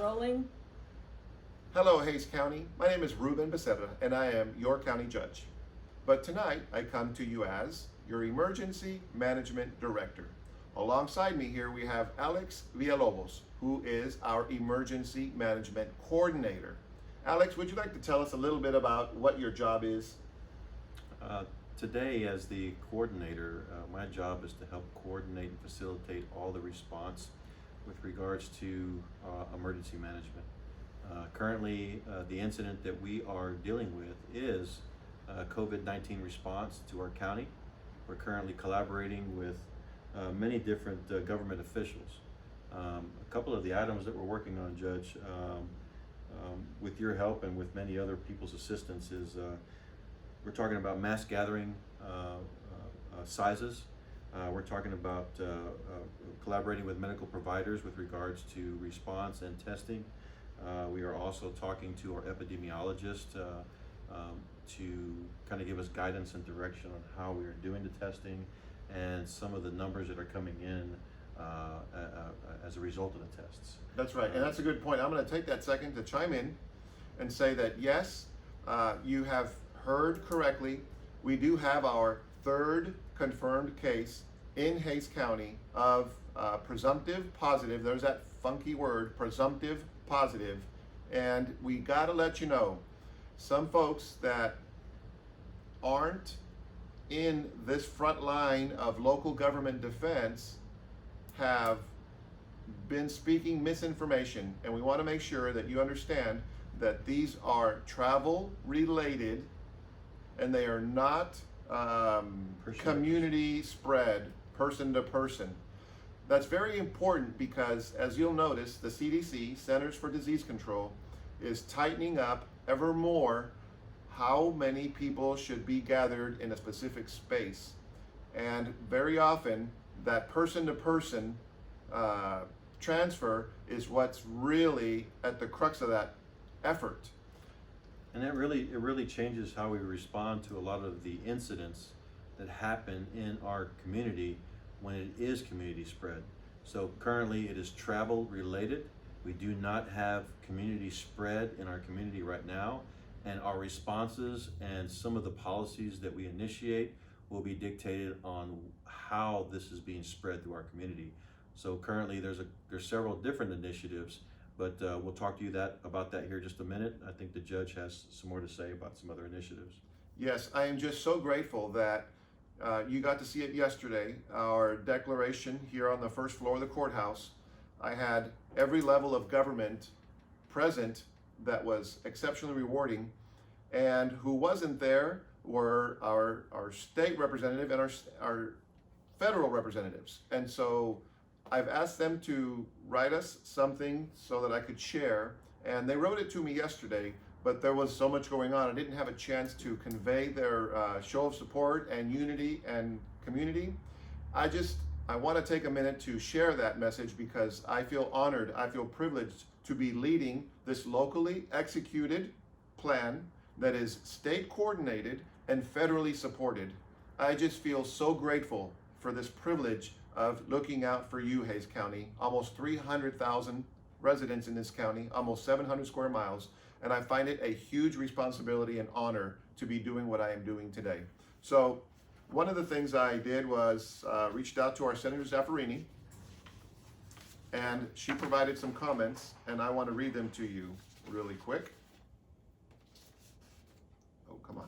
Rolling. Hello, Hays County. My name is Ruben Becerra, and I am your county judge. But tonight, I come to you as your Emergency Management Director. Alongside me here, we have Alex Villalobos, who is our Emergency Management Coordinator. Alex, would you like to tell us a little bit about what your job is? Today, as the coordinator, my job is to help coordinate and facilitate all the response with regards to emergency management. Currently, the incident that we are dealing with is COVID-19 response to our county. We're currently collaborating with many different government officials. A couple of the items that we're working on, Judge, with your help and with many other people's assistance is we're talking about mass gathering sizes. We're talking about collaborating with medical providers with regards to response and testing. We are also talking to our epidemiologist to kind of give us guidance and direction on how we are doing the testing and some of the numbers that are coming in as a result of the tests. That's right, and that's a good point. I'm going to take that second to chime in and say that yes, you have heard correctly. We do have our third confirmed case in Hays County of presumptive positive. There's that funky word, presumptive positive. And we got to let you know, some folks that aren't in this front line of local government defense have been speaking misinformation, and we want to make sure that you understand that these are travel related and they are not community spread, person to person. That's very important because, as you'll notice, the CDC, Centers for Disease Control, is tightening up ever more how many people should be gathered in a specific space. And very often, that person to person transfer is what's really at the crux of that effort. And it really changes how we respond to a lot of the incidents that happen in our community when it is community spread. So currently it is travel related. We do not have community spread in our community right now, and our responses and some of the policies that we initiate will be dictated on how this is being spread through our community. So currently there's several different initiatives, but we'll talk to you about that here in just a minute. I think the judge has some more to say about some other initiatives. Yes, I am just so grateful that you got to see it yesterday, our declaration here on the first floor of the courthouse. I had every level of government present. That was exceptionally rewarding. And who wasn't there were our state representative and our federal representatives. And so I've asked them to write us something so that I could share. And they wrote it to me yesterday, but there was so much going on. I didn't have a chance to convey their show of support and unity and community. I want to take a minute to share that message because I feel honored, I feel privileged to be leading this locally executed plan that is state coordinated and federally supported. I just feel so grateful for this privilege of looking out for you, Hays County. Almost 300,000 residents in this county, almost 700 square miles, and I find it a huge responsibility and honor to be doing what I am doing today. So one of the things I did was reached out to our Senator Zaffarini, and she provided some comments, and I want to read them to you really quick. Oh, come on.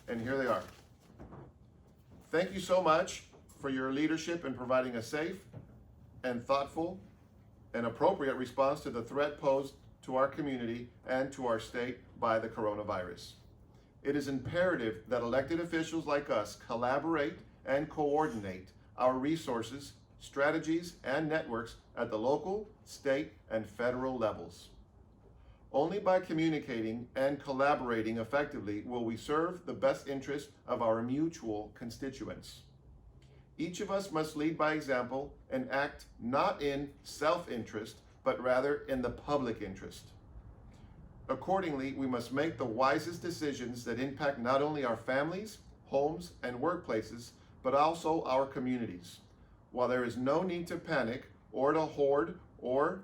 And here they are. Thank you so much for your leadership in providing a safe and thoughtful and appropriate response to the threat posed to our community and to our state by the coronavirus. It is imperative that elected officials like us collaborate and coordinate our resources, strategies, and networks at the local, state, and federal levels. Only by communicating and collaborating effectively will we serve the best interest of our mutual constituents. Each of us must lead by example and act not in self-interest, but rather in the public interest. Accordingly, we must make the wisest decisions that impact not only our families, homes, and workplaces, but also our communities. While there is no need to panic or to hoard or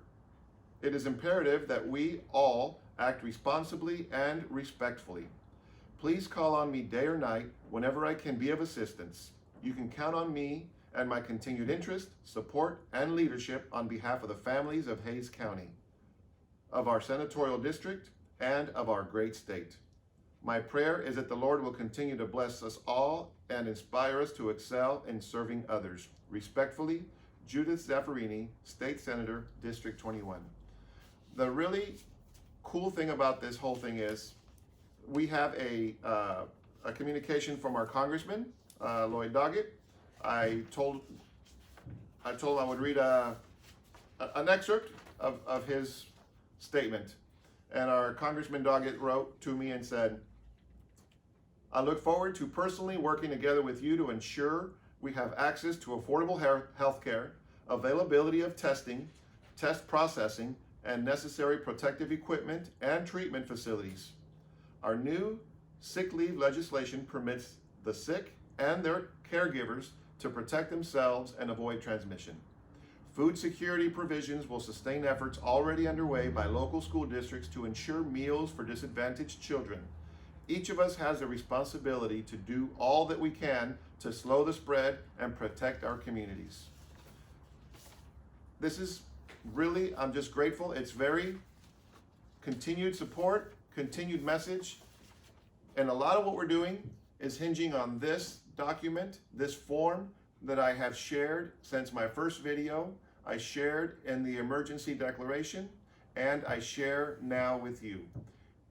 It is imperative that we all act responsibly and respectfully. Please call on me day or night whenever I can be of assistance. You can count on me and my continued interest, support, and leadership on behalf of the families of Hays County, of our senatorial district, and of our great state. My prayer is that the Lord will continue to bless us all and inspire us to excel in serving others. Respectfully, Judith Zaffarini, State Senator, District 21. The really cool thing about this whole thing is we have a communication from our Congressman, Lloyd Doggett. I told him I would read an excerpt of his statement. And our Congressman Doggett wrote to me and said, I look forward to personally working together with you to ensure we have access to affordable health care, availability of testing, test processing, and necessary protective equipment and treatment facilities. Our new sick leave legislation permits the sick and their caregivers to protect themselves and avoid transmission. Food security provisions will sustain efforts already underway by local school districts to ensure meals for disadvantaged children. Each of us has a responsibility to do all that we can to slow the spread and protect our communities. This is really, I'm just grateful. It's very continued support, continued message, and a lot of what we're doing is hinging on this document, this form that I have shared since my first video. I shared in the emergency declaration, and I share now with you.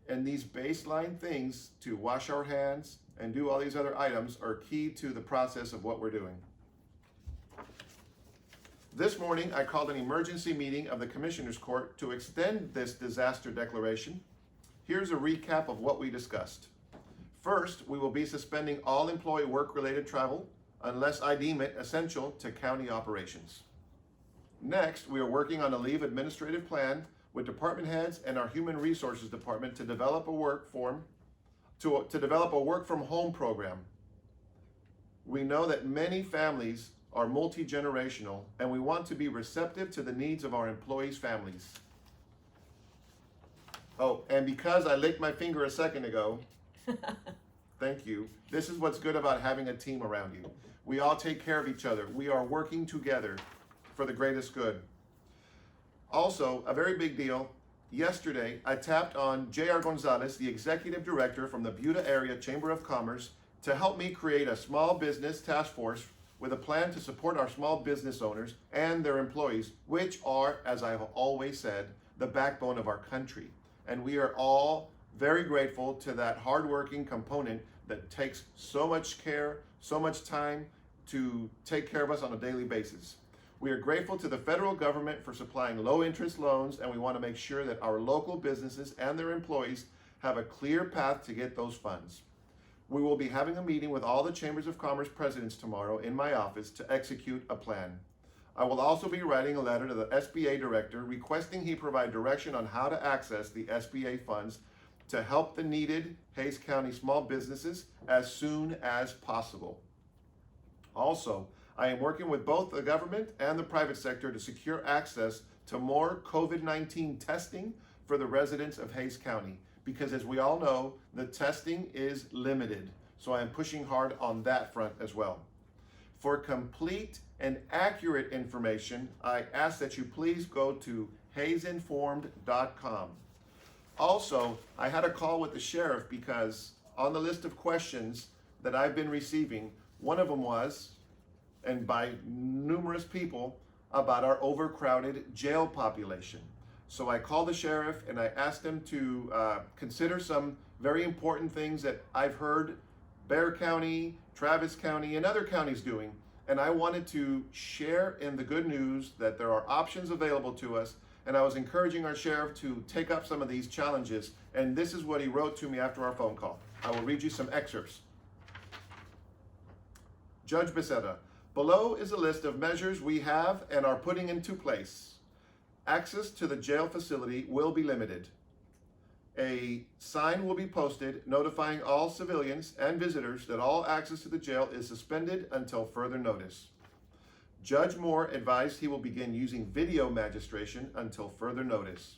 And these baseline things to wash our hands and do all these other items are key to the process of what we're doing. This morning, I called an emergency meeting of the Commissioners Court to extend this disaster declaration. Here's a recap of what we discussed. First, we will be suspending all employee work-related travel unless I deem it essential to county operations. Next, we are working on a leave administrative plan with department heads and our Human Resources Department to develop a work from home program. We know that many families are multi-generational, and we want to be receptive to the needs of our employees' families. Oh, and because I licked my finger a second ago, thank you. This is what's good about having a team around you. We all take care of each other. We are working together for the greatest good. Also, a very big deal, yesterday I tapped on J.R. Gonzalez, the executive director from the Buda Area Chamber of Commerce, to help me create a small business task force with a plan to support our small business owners and their employees, which are, as I have always said, the backbone of our country. And we are all very grateful to that hardworking component that takes so much care, so much time to take care of us on a daily basis. We are grateful to the federal government for supplying low-interest loans, and we want to make sure that our local businesses and their employees have a clear path to get those funds. We will be having a meeting with all the Chambers of Commerce presidents tomorrow in my office to execute a plan. I will also be writing a letter to the SBA director requesting he provide direction on how to access the SBA funds to help the needed Hays County small businesses as soon as possible. Also, I am working with both the government and the private sector to secure access to more COVID-19 testing for the residents of Hays County, because as we all know, the testing is limited. So I am pushing hard on that front as well. For complete and accurate information, I ask that you please go to haysinformed.com. Also, I had a call with the sheriff because on the list of questions that I've been receiving, one of them was, and by numerous people, about our overcrowded jail population. So I called the sheriff and I asked him to consider some very important things that I've heard Bexar County, Travis County, and other counties doing. And I wanted to share in the good news that there are options available to us. And I was encouraging our sheriff to take up some of these challenges. And this is what he wrote to me after our phone call. I will read you some excerpts. Judge Becerra, below is a list of measures we have and are putting into place. Access to the jail facility will be limited. A sign will be posted notifying all civilians and visitors that all access to the jail is suspended until further notice. Judge Moore advised he will begin using video magistration until further notice.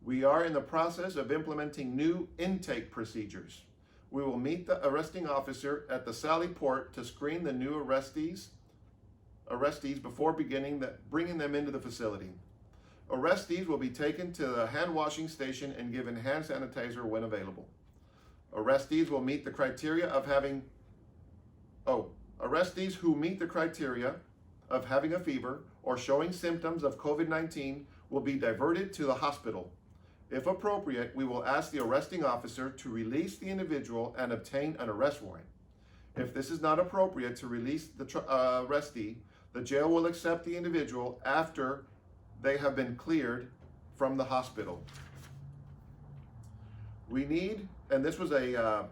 We are in the process of implementing new intake procedures. We will meet the arresting officer at the Sally Port to screen the new arrestees before bringing them into the facility. Arrestees will be taken to the hand washing station and given hand sanitizer when available. Arrestees who meet the criteria of having a fever or showing symptoms of COVID-19 will be diverted to the hospital. If appropriate, we will ask the arresting officer to release the individual and obtain an arrest warrant. If this is not appropriate to release the arrestee, the jail will accept the individual after they have been cleared from the hospital. We need, and this was a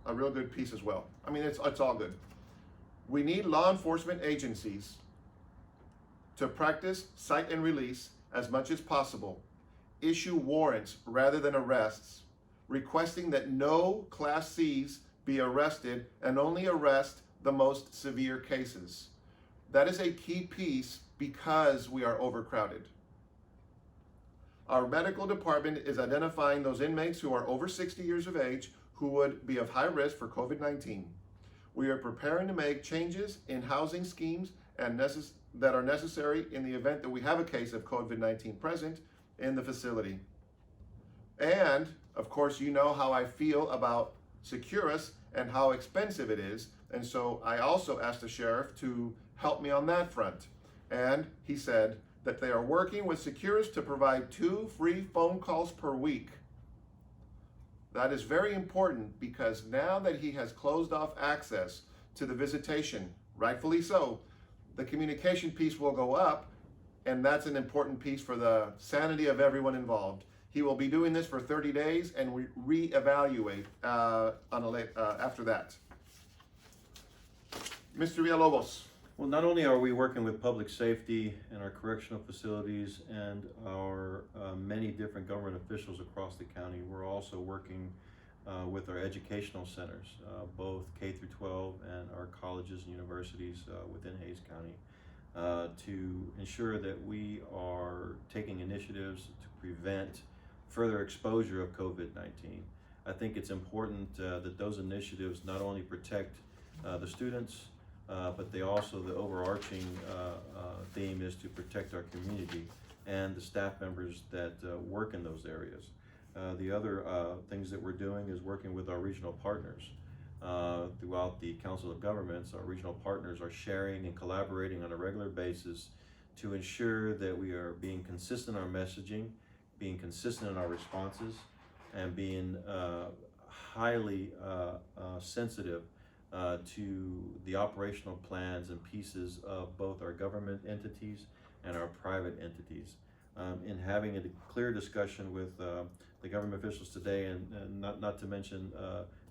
real good piece as well. I mean, it's all good. We need law enforcement agencies to practice cite and release as much as possible, issue warrants rather than arrests, requesting that no Class Cs be arrested and only arrest the most severe cases. That is a key piece because we are overcrowded. Our medical department is identifying those inmates who are over 60 years of age who would be of high risk for COVID-19. We are preparing to make changes in housing schemes that are necessary in the event that we have a case of COVID-19 present in the facility. And, of course, you know how I feel about Securus and how expensive it is. And so I also asked the sheriff to help me on that front. And he said that they are working with Securus to provide 2 free phone calls per week. That is very important because now that he has closed off access to the visitation, rightfully so, the communication piece will go up, and that's an important piece for the sanity of everyone involved. He will be doing this for 30 days and we reevaluate after that. Mr. Villalobos. Well, not only are we working with public safety and our correctional facilities and our many different government officials across the county, we're also working with our educational centers, both K through 12 and our colleges and universities within Hays County, to ensure that we are taking initiatives to prevent further exposure of COVID-19. I think it's important that those initiatives not only protect the students, but they also, the overarching theme is to protect our community and the staff members that work in those areas. The other things that we're doing is working with our regional partners. Throughout the Council of Governments, our regional partners are sharing and collaborating on a regular basis to ensure that we are being consistent in our messaging, being consistent in our responses, and being highly sensitive to the operational plans and pieces of both our government entities and our private entities. In having a clear discussion with the government officials today, and not to mention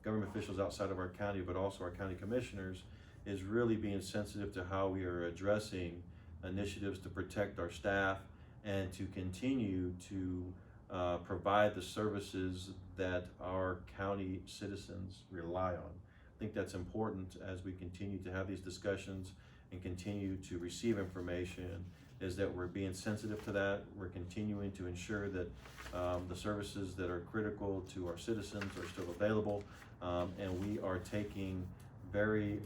government officials outside of our county, but also our county commissioners, is really being sensitive to how we are addressing initiatives to protect our staff and to continue to provide the services that our county citizens rely on. I think that's important as we continue to have these discussions and continue to receive information, is that we're being sensitive to that. We're continuing to ensure that the services that are critical to our citizens are still available, and we are taking very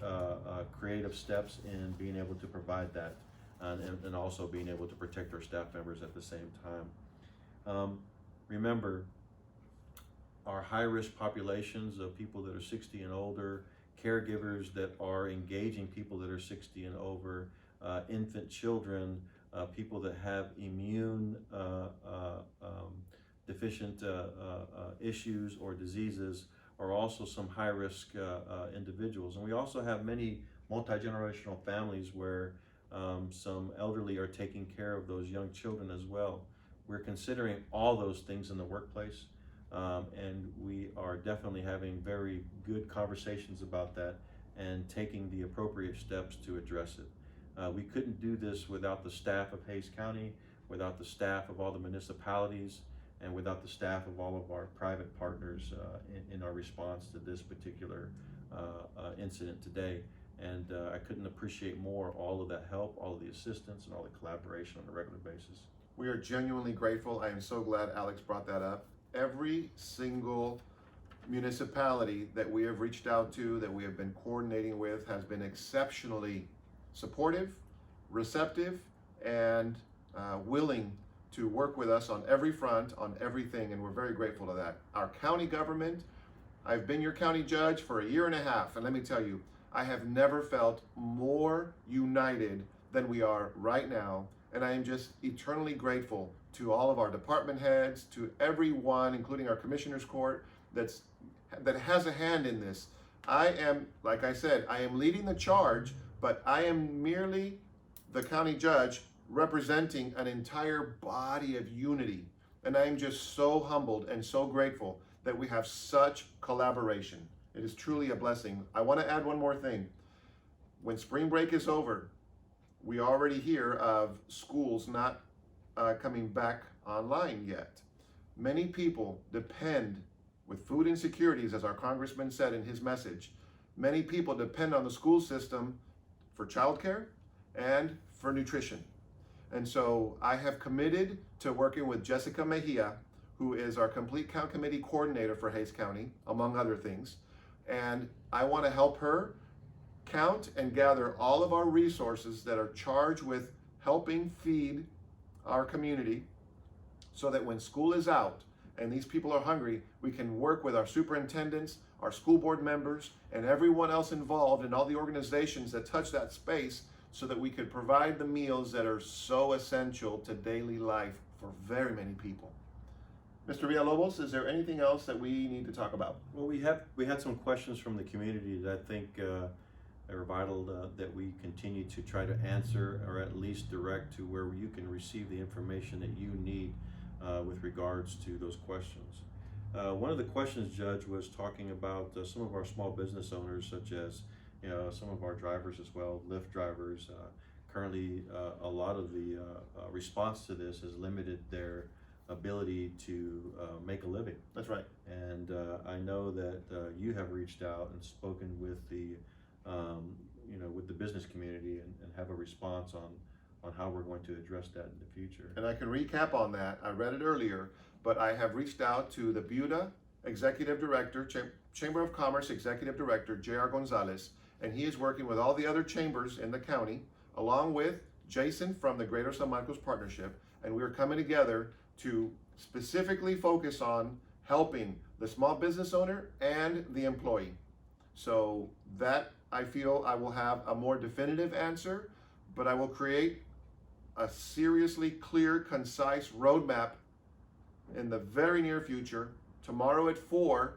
creative steps in being able to provide that, and also being able to protect our staff members at the same time. Remember, our high-risk populations of people that are 60 and older, caregivers that are engaging people that are 60 and over, infant children, people that have immune deficient issues or diseases are also some high-risk individuals. And we also have many multi-generational families where some elderly are taking care of those young children as well. We're considering all those things in the workplace. And we are definitely having very good conversations about that and taking the appropriate steps to address it. We couldn't do this without the staff of Hays County, without the staff of all the municipalities, and without the staff of all of our private partners in our response to this particular incident today. And I couldn't appreciate more all of that help, all of the assistance, and all the collaboration on a regular basis. We are genuinely grateful. I am so glad Alex brought that up. Every single municipality that we have reached out to, that we have been coordinating with, has been exceptionally supportive, receptive, and willing to work with us on every front, on everything, and we're very grateful to that. Our county government, I've been your county judge for 1.5 years, and let me tell you, I have never felt more united than we are right now, and I am just eternally grateful to all of our department heads, to everyone, including our commissioners court, that has a hand in this. I am, like I said, I am leading the charge, but I am merely the county judge representing an entire body of unity. And I am just so humbled and so grateful that we have such collaboration. It is truly a blessing. I want to add one more thing. When spring break is over, we already hear of schools not coming back online yet. Many people depend, with food insecurities, as our congressman said in his message, many people depend on the school system for childcare and for nutrition. And so I have committed to working with Jessica Mejia, who is our Complete Count Committee coordinator for Hays County, among other things. And I want to help her count and gather all of our resources that are charged with helping feed our community, so that when school is out and these people are hungry, we can work with our superintendents, our school board members, and everyone else involved in all the organizations that touch that space, so that we could provide the meals that are so essential to daily life for very many people. Mr. Villalobos, is there anything else that we need to talk about? Well, we had some questions from the community that I think are vital that we continue to try to answer, or at least direct to where you can receive the information that you need with regards to those questions. One of the questions, Judge, was talking about some of our small business owners, such as some of our drivers as well, Lyft drivers. Currently, a lot of the response to this has limited their ability to make a living. That's right. And I know that you have reached out and spoken with the with the business community and have a response on how we're going to address that in the future. And I can recap on that. I read it earlier, but I have reached out to the BUDA Executive Director, Chamber of Commerce Executive Director, J.R. Gonzalez, and he is working with all the other chambers in the county, along with Jason from the Greater San Marcos Partnership, and we are coming together to specifically focus on helping the small business owner and the employee. So that, I feel I will have a more definitive answer, but I will create a seriously clear, concise roadmap in the very near future. Tomorrow at 4,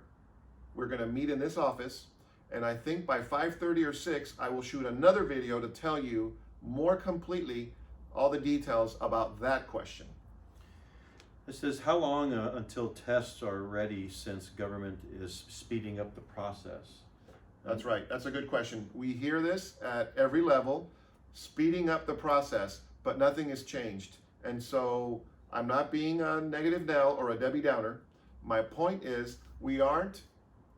we're going to meet in this office, and I think by 5:30 or 6, I will shoot another video to tell you more completely all the details about that question. It says, how long until tests are ready, since government is speeding up the process? That's right. That's a good question. We hear this at every level, speeding up the process, but nothing has changed. And so I'm not being a negative Nell or a Debbie Downer. My point is, we aren't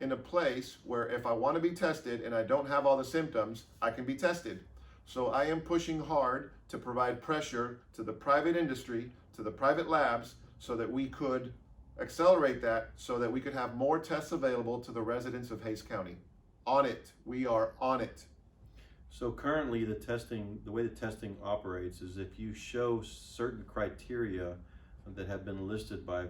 in a place where if I want to be tested and I don't have all the symptoms, I can be tested. So I am pushing hard to provide pressure to the private industry, to the private labs, so that we could accelerate that, so that we could have more tests available to the residents of Hays County. On it. We are on it. So currently the way the testing operates is if you show certain criteria that have been listed by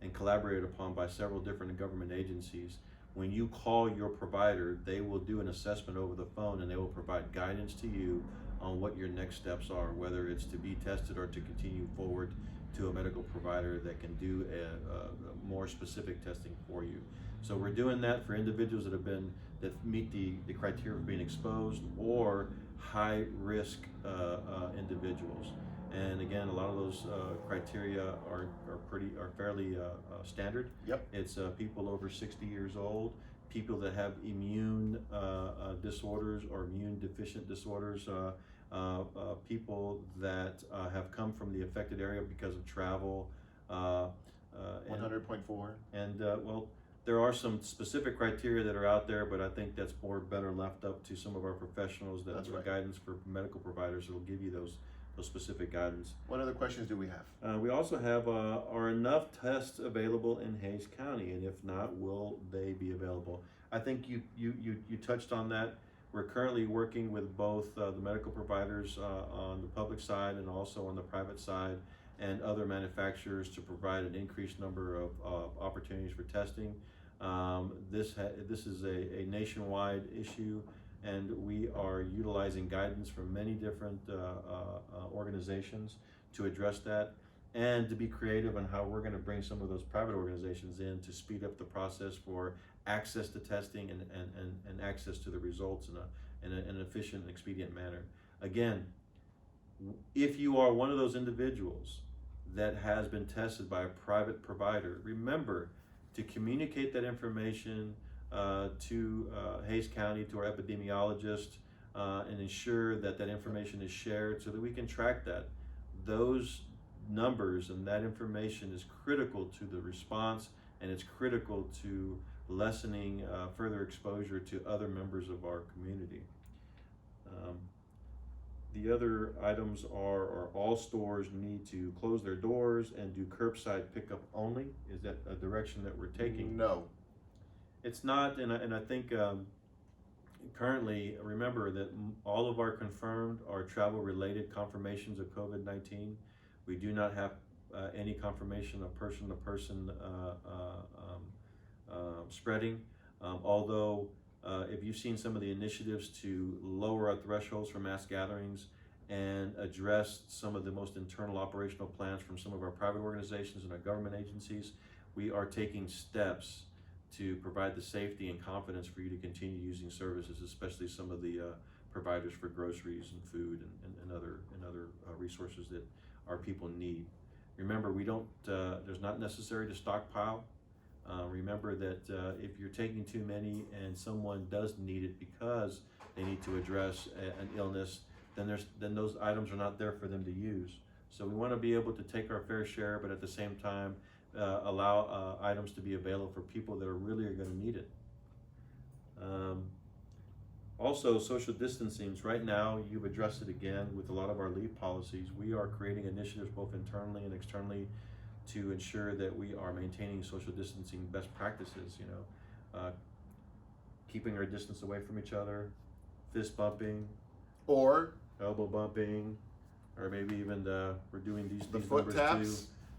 and collaborated upon by several different government agencies, when you call your provider, they will do an assessment over the phone and they will provide guidance to you on what your next steps are, whether it's to be tested or to continue forward to a medical provider that can do a more specific testing for you. So we're doing that for individuals that meet the criteria of being exposed, or high risk individuals. And again, a lot of those criteria are fairly standard. Yep. It's people over 60 years old, people that have immune disorders or immune deficient disorders, people that have come from the affected area because of travel. 100.4. And There are some specific criteria that are out there, but I think that's better left up to some of our professionals that That's give right. guidance for medical providers that will give you those specific guidance. What other questions do we have? We also have, are enough tests available in Hays County, and if not, will they be available? I think you touched on that. We're currently working with both the medical providers on the public side and also on the private side, and other manufacturers to provide an increased number of opportunities for testing. This is a nationwide issue, and we are utilizing guidance from many different organizations to address that, and to be creative on how we're going to bring some of those private organizations in to speed up the process for access to testing and access to the results in an efficient and expedient manner. Again, if you are one of those individuals that has been tested by a private provider, remember to communicate that information to Hays County, to our epidemiologist, and ensure that that information is shared so that we can track that. Those numbers and that information is critical to the response, and it's critical to lessening further exposure to other members of our community. The other items are all stores need to close their doors and do curbside pickup only. Is that a direction that we're taking? No. It's not, and I think currently, remember that all of our confirmed are travel-related confirmations of COVID-19. We do not have any confirmation of person-to-person spreading, although if you've seen some of the initiatives to lower our thresholds for mass gatherings and address some of the most internal operational plans from some of our private organizations and our government agencies, we are taking steps to provide the safety and confidence for you to continue using services, especially some of the providers for groceries and food and other resources that our people need. Remember, we don't. There's not necessary to stockpile. Remember that if you're taking too many and someone does need it because they need to address an illness, then those items are not there for them to use. So we want to be able to take our fair share, but at the same time allow items to be available for people that are going to need it. Also, social distancing. Right now, you've addressed it again with a lot of our leave policies. We are creating initiatives both internally and externally to ensure that we are maintaining social distancing best practices, keeping our distance away from each other, fist bumping, Or elbow bumping, or maybe even we're doing these foot numbers taps. too.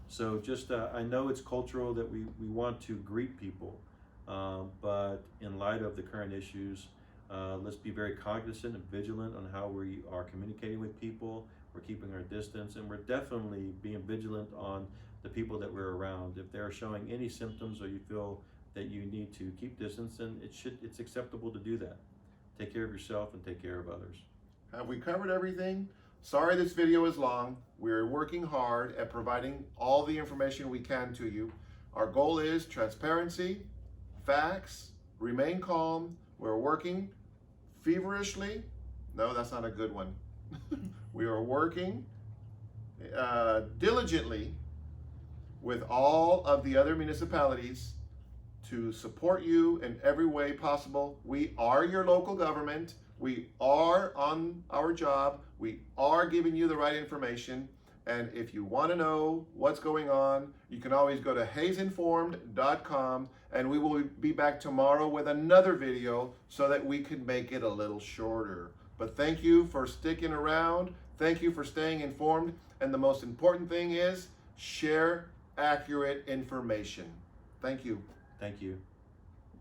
So just, I know it's cultural that we want to greet people, but in light of the current issues, let's be very cognizant and vigilant on how we are communicating with people. We're keeping our distance, and we're definitely being vigilant on the people that we're around. If they're showing any symptoms or you feel that you need to keep distance, then it's acceptable to do that. Take care of yourself and take care of others. Have we covered everything? Sorry this video is long. We're working hard at providing all the information we can to you. Our goal is transparency, facts, remain calm. We're working feverishly. No, that's not a good one. We are working diligently with all of the other municipalities to support you in every way possible. We are your local government. We are on our job. We are giving you the right information. And if you want to know what's going on, you can always go to haysinformed.com, and we will be back tomorrow with another video so that we can make it a little shorter. But thank you for sticking around. Thank you for staying informed. And the most important thing is share accurate information. Thank you. Thank you.